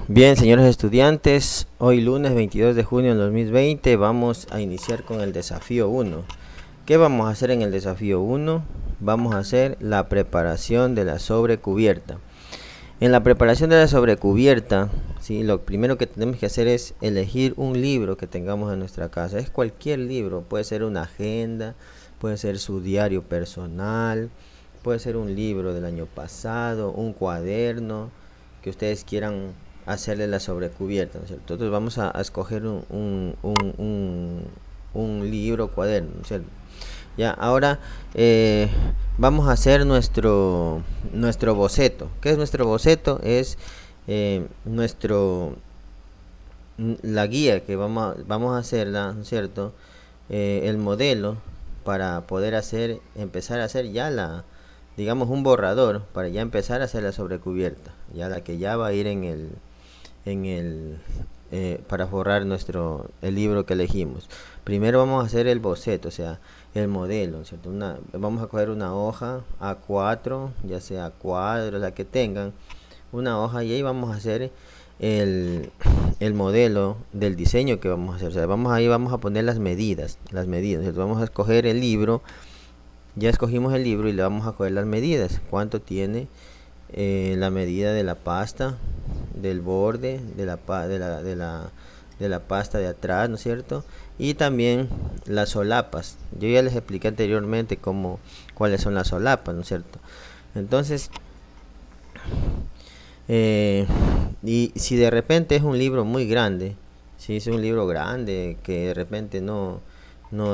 Bien, señores estudiantes, hoy lunes 22 de junio de 2020 vamos a iniciar con el desafío 1. ¿Qué vamos a hacer en el desafío 1? Vamos a hacer la preparación de la sobrecubierta. En la preparación de la sobrecubierta, ¿sí? Lo primero que tenemos que hacer es elegir un libro que tengamos en nuestra casa. Es cualquier libro, puede ser una agenda, puede ser su diario personal, puede ser un libro del año pasado, un cuaderno que ustedes quieran hacerle la sobrecubierta, ¿no es cierto? Entonces vamos a escoger un libro, cuaderno, ¿no es cierto? Ya, ahora vamos a hacer nuestro boceto. ¿Qué es nuestro boceto? Es nuestro la guía que vamos a hacerla, ¿no es cierto? El modelo para poder empezar a hacer ya digamos un borrador para ya empezar a hacer la sobrecubierta, ya la que ya va a ir en el para forrar el libro que elegimos. Primero vamos a hacer el boceto, o sea, el modelo, ¿cierto? Vamos a coger una hoja A4, ya sea cuadro, la que tengan, una hoja, y ahí vamos a hacer el, el modelo del diseño que vamos a hacer. O sea, ahí vamos a poner las medidas, ¿cierto? Vamos a escoger el libro, ya escogimos el libro y le vamos a coger las medidas. ¿Cuánto tiene la medida de la pasta, del borde, de la pasta de atrás, ¿no es cierto? Y también las solapas. Yo ya les expliqué anteriormente cuáles son las solapas, ¿no es cierto? Entonces, y si de repente es un libro muy grande, si es un libro grande que de repente no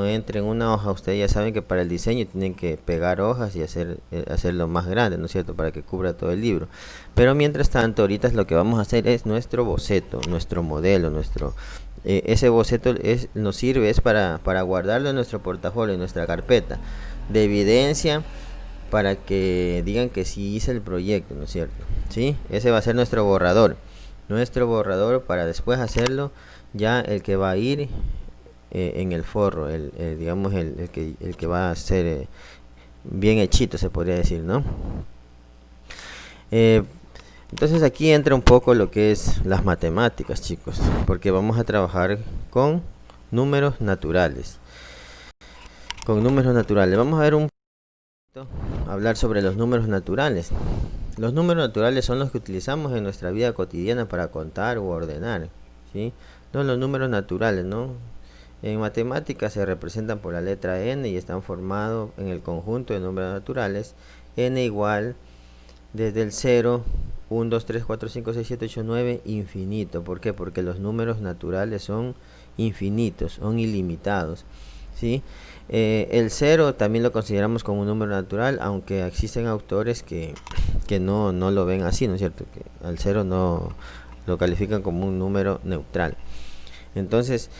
entre en una hoja, ustedes ya saben que para el diseño tienen que pegar hojas y hacerlo más grande, ¿no es cierto? Para que cubra todo el libro. Pero mientras tanto, ahorita lo que vamos a hacer es nuestro boceto, nuestro modelo, ese boceto nos sirve para guardarlo en nuestro portafolio, en nuestra carpeta de evidencia, para que digan que sí hice el proyecto, ¿no es cierto? ¿Sí? Ese va a ser nuestro borrador para después hacerlo ya el que va a ir en el forro, digamos el que va a ser bien hechito, se podría decir, ¿no? Eh, entonces aquí entra un poco lo que es las matemáticas, chicos, porque vamos a trabajar con números naturales. Vamos a ver hablar sobre los números naturales. Los números naturales son los que utilizamos en nuestra vida cotidiana para contar u ordenar, ¿sí? No los números naturales, ¿no? En matemáticas se representan por la letra n y están formados en el conjunto de números naturales n igual desde el 0, 1, 2, 3, 4, 5, 6, 7, 8, 9, infinito. ¿Por qué? Porque los números naturales son infinitos, son ilimitados, ¿sí? El 0 también lo consideramos como un número natural, aunque existen autores que no lo ven así, ¿no es cierto? Que al 0 no lo califican como un número neutral. Entonces,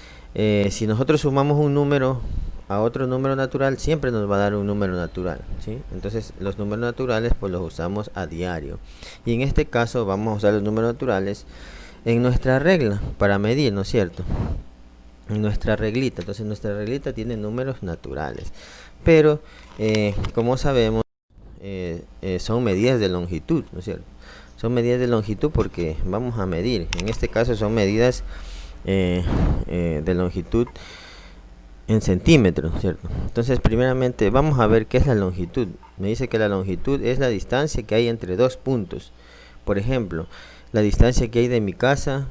si nosotros sumamos un número a otro número natural, siempre nos va a dar un número natural, ¿sí? Entonces, los números naturales pues los usamos a diario. Y en este caso vamos a usar los números naturales en nuestra regla para medir, ¿no es cierto? En nuestra reglita. Entonces, nuestra reglita tiene números naturales. Pero, como sabemos, son medidas de longitud, ¿no es cierto? Son medidas de longitud porque vamos a medir. En este caso son medidas de longitud en centímetros, ¿cierto? Entonces, primeramente vamos a ver qué es la longitud. Me dice que la longitud es la distancia que hay entre dos puntos. Por ejemplo, la distancia que hay de mi casa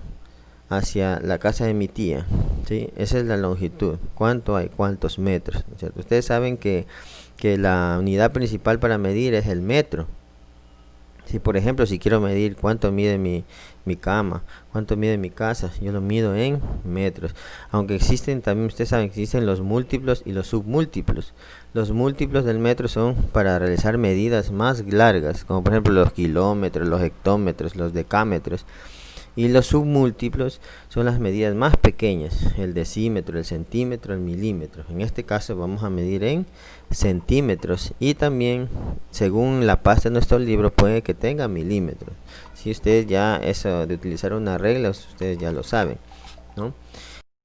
hacia la casa de mi tía, ¿sí? Esa es la longitud. ¿Cuánto hay? ¿Cuántos metros? ¿Cierto? Ustedes saben que la unidad principal para medir es el metro. Si por ejemplo, si quiero medir cuánto mide mi cama, cuánto mide mi casa, yo lo mido en metros. Aunque existen, también ustedes saben que existen los múltiplos y los submúltiplos. Los múltiplos del metro son para realizar medidas más largas, como por ejemplo los kilómetros, los hectómetros, los decámetros. Y los submúltiplos son las medidas más pequeñas, el decímetro, el centímetro, el milímetro. En este caso vamos a medir en centímetros, y también según la pasta de nuestro libro puede que tenga milímetros. Si ustedes ya eso de utilizar una regla, ustedes ya lo saben, ¿no?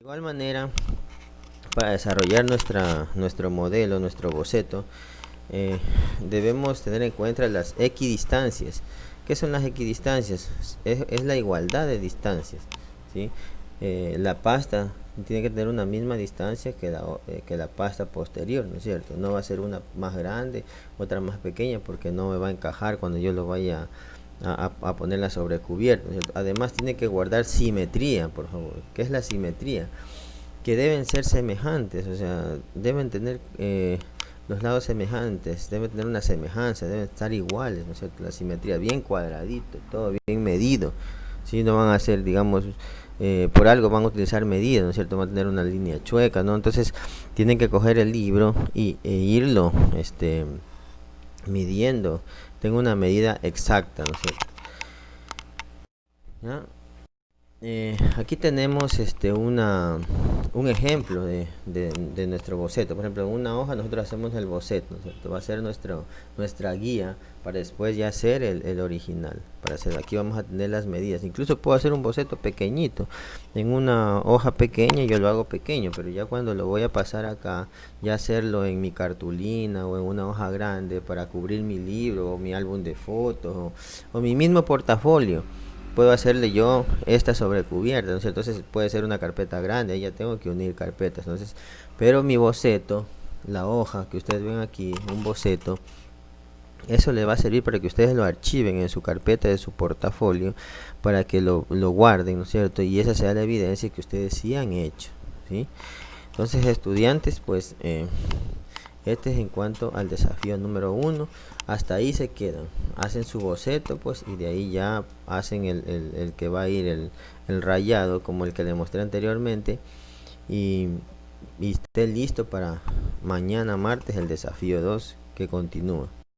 De igual manera, para desarrollar nuestro modelo, nuestro boceto, debemos tener en cuenta las equidistancias. ¿Qué son las equidistancias? Es la igualdad de distancias, ¿sí? La pasta tiene que tener una misma distancia que la pasta posterior, ¿no es cierto? No va a ser una más grande, otra más pequeña, porque no me va a encajar cuando yo lo vaya a ponerla sobre cubierto, ¿no es cierto? Además tiene que guardar simetría, por favor. ¿Qué es la simetría? Que deben ser semejantes, o sea, deben tener los lados semejantes, deben tener una semejanza, deben estar iguales, ¿no es cierto? La simetría, bien cuadradito, todo bien medido, si no van a ser, digamos, por algo van a utilizar medidas, ¿no es cierto? Van a tener una línea chueca, ¿no? Entonces tienen que coger el libro e irlo, midiendo, tengo una medida exacta, ¿no es cierto? ¿Ya? Aquí tenemos un ejemplo de nuestro boceto. Por ejemplo, en una hoja nosotros hacemos el boceto, ¿no es cierto? Va a ser nuestra guía para después ya hacer el original. Aquí vamos a tener las medidas. Incluso puedo hacer un boceto pequeñito. En una hoja pequeña yo lo hago pequeño, pero ya cuando lo voy a pasar acá, ya hacerlo en mi cartulina o en una hoja grande para cubrir mi libro o mi álbum de fotos o mi mismo portafolio, puedo hacerle yo esta sobrecubierta, ¿no es cierto? Entonces puede ser una carpeta grande, ahí ya tengo que unir carpetas, entonces, pero mi boceto, la hoja que ustedes ven aquí, un boceto, eso le va a servir para que ustedes lo archiven en su carpeta de su portafolio, para que lo guarden, ¿no es cierto? Y esa sea la evidencia que ustedes sí han hecho, ¿sí? Entonces, estudiantes, pues este es en cuanto al desafío número 1. Hasta ahí se quedan. Hacen su boceto, pues, y de ahí ya hacen el que va a ir el rayado, como el que les mostré anteriormente. Y esté listo para mañana martes el desafío 2 que continúa.